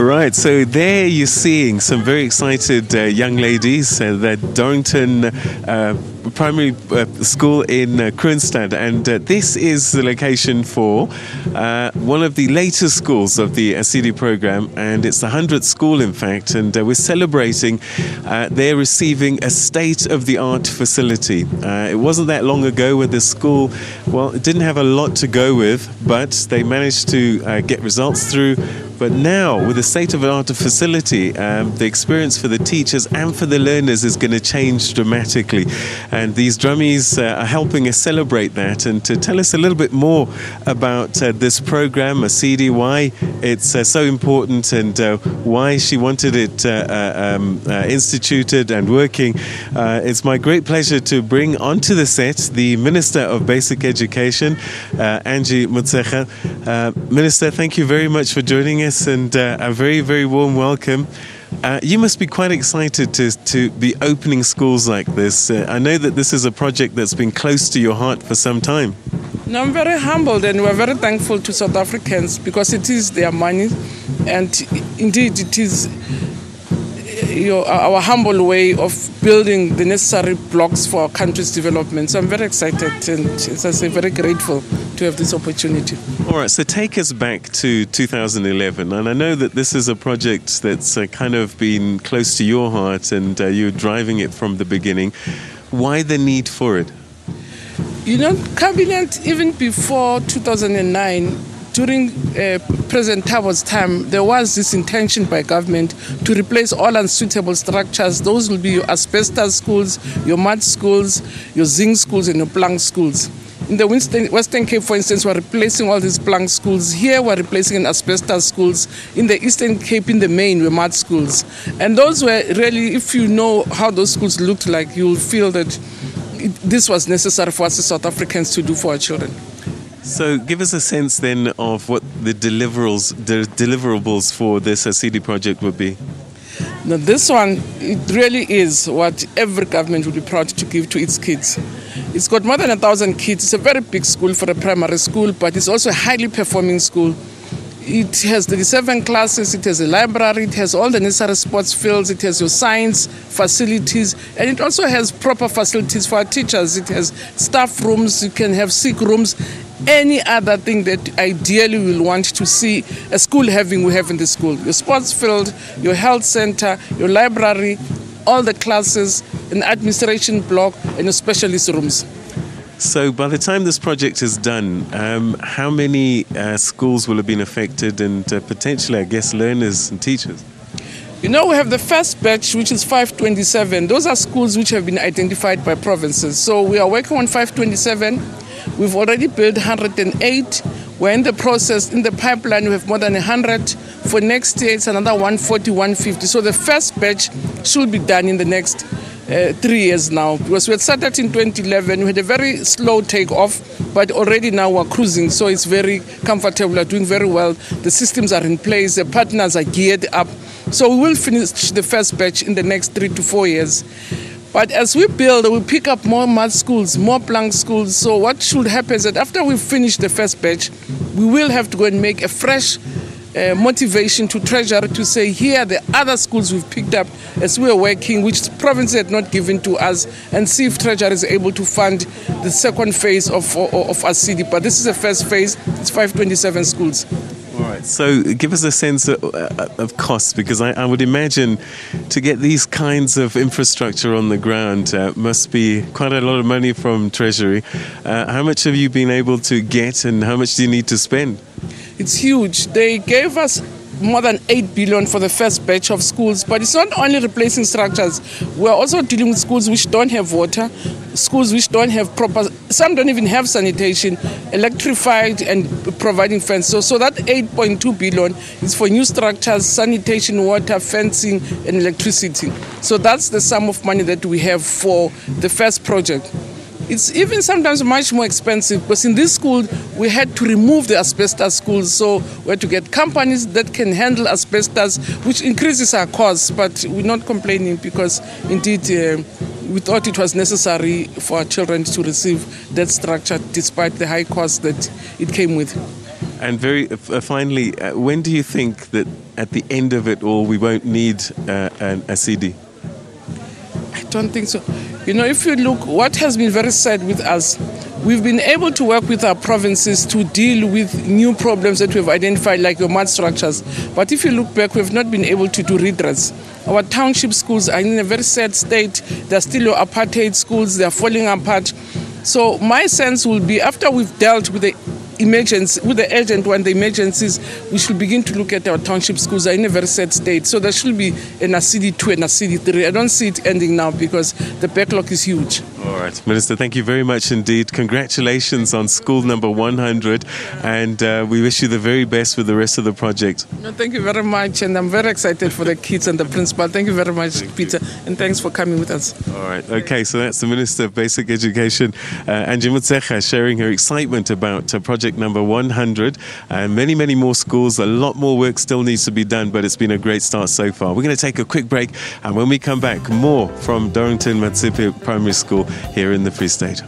Right, so there you're seeing some very excited young ladies at the Dorrington Primary School in Kroonstad, and this is the location for one of the later schools of the ASIDI program, and it's the 100th school in fact, and we're celebrating they're receiving a state-of-the-art facility. It wasn't that long ago when the school, well, it didn't have a lot to go with, but they managed to get results through. But now, with the state-of-the-art facility, the experience for the teachers and for the learners is going to change dramatically. And these drummies are helping us celebrate that. And to tell us a little bit more about this program, ASIDI, why it's so important and why she wanted it instituted and working, it's my great pleasure to bring onto the set the Minister of Basic Education, Angie Motsekga. Minister, thank you very much for joining us, and a very, very warm welcome. You must be quite excited to be opening schools like this. I know that this is a project that's been close to your heart for some time. No, I'm very humbled, and we're very thankful to South Africans because it is their money, and indeed it is our humble way of building the necessary blocks for our country's development. So I'm very excited and, as I say, very grateful to have this opportunity. All right, so take us back to 2011, and I know that this is a project that's kind of been close to your heart, and you're driving it from the beginning. Why the need for it? You know, Cabinet, even before 2009, during President Tabo's time, there was this intention by government to replace all unsuitable structures. Those will be your asbestos schools, your mud schools, your zinc schools, and your plank schools. In the Western Cape, for instance, we're replacing all these plank schools. Here, we're replacing asbestos schools. In the Eastern Cape, in the main, we're mud schools. And those were really, if you know how those schools looked like, you'll feel that this was necessary for us as South Africans to do for our children. So give us a sense then of what the deliverables for this ASIDI project would be. Now this one, it really is what every government would be proud to give to its kids. It's got more than 1,000 kids. It's a very big school for a primary school, but it's also a highly performing school. It has 37 classes, it has a library, it has all the necessary sports fields, it has your science facilities, and it also has proper facilities for our teachers. It has staff rooms, you can have sick rooms, any other thing that ideally we will want to see a school having, we have in the school. Your sports field, your health center, your library, all the classes, an administration block, and your specialist rooms. So by the time this project is done, how many schools will have been affected, and potentially, I guess, learners and teachers? You know, we have the first batch, which is 527. Those are schools which have been identified by provinces. So we are working on 527. We've already built 108. We're in the process, in the pipeline, we have more than 100. For next year, it's another 140, 150. So the first batch should be done in the next 3 years now, because we had started in 2011. We had a very slow takeoff, but already now we're cruising, so it's very comfortable. We're doing very well. The systems are in place. The partners are geared up. So we will finish the first batch in the next 3 to 4 years. But as we build, we pick up more mud schools, more plank schools. So what should happen is that after we finish the first batch, we will have to go and make a fresh motivation to Treasury to say, here are the other schools we've picked up as we are working, which the province had not given to us, and see if Treasury is able to fund the second phase of ASIDI. But this is the first phase, it's 527 schools. All right, so give us a sense of costs, because I would imagine to get these kinds of infrastructure on the ground must be quite a lot of money from Treasury. How much have you been able to get, and how much do you need to spend? It's huge. They gave us more than 8 billion for the first batch of schools, but it's not only replacing structures. We're also dealing with schools which don't have water, schools which don't have proper, some don't even have sanitation, electrified and providing fence. So that 8.2 billion is for new structures, sanitation, water, fencing, and electricity. So that's the sum of money that we have for the first project. It's even sometimes much more expensive, because in this school we had to remove the asbestos schools, so we had to get companies that can handle asbestos, which increases our costs, but we're not complaining, because indeed we thought it was necessary for our children to receive that structure despite the high cost that it came with. And very finally, when do you think that at the end of it all we won't need an ASIDI? I don't think so. You know, if you look, what has been very sad with us, we've been able to work with our provinces to deal with new problems that we've identified, like your mud structures. But if you look back, we've not been able to do redress. Our township schools are in a very sad state. They're still your apartheid schools. They're falling apart. So my sense will be, after we've dealt with the emergency, with the urgent one, the emergencies, we should begin to look at our township schools are in a very sad state. So there should be an ASIDI 2 and ASIDI 3. I don't see it ending now because the backlog is huge. All right, Minister, thank you very much indeed. Congratulations on school number 100, and we wish you the very best with the rest of the project. No, thank you very much, and I'm very excited for the kids and the principal. Thank you very much, Peter, and thanks for coming with us. All right, okay, so that's the Minister of Basic Education, Angie Motsekga, sharing her excitement about project number 100, and many, many more schools. A lot more work still needs to be done, but it's been a great start so far. We're going to take a quick break, and when we come back, more from Dorrington Matsipe Primary School here in the Free State.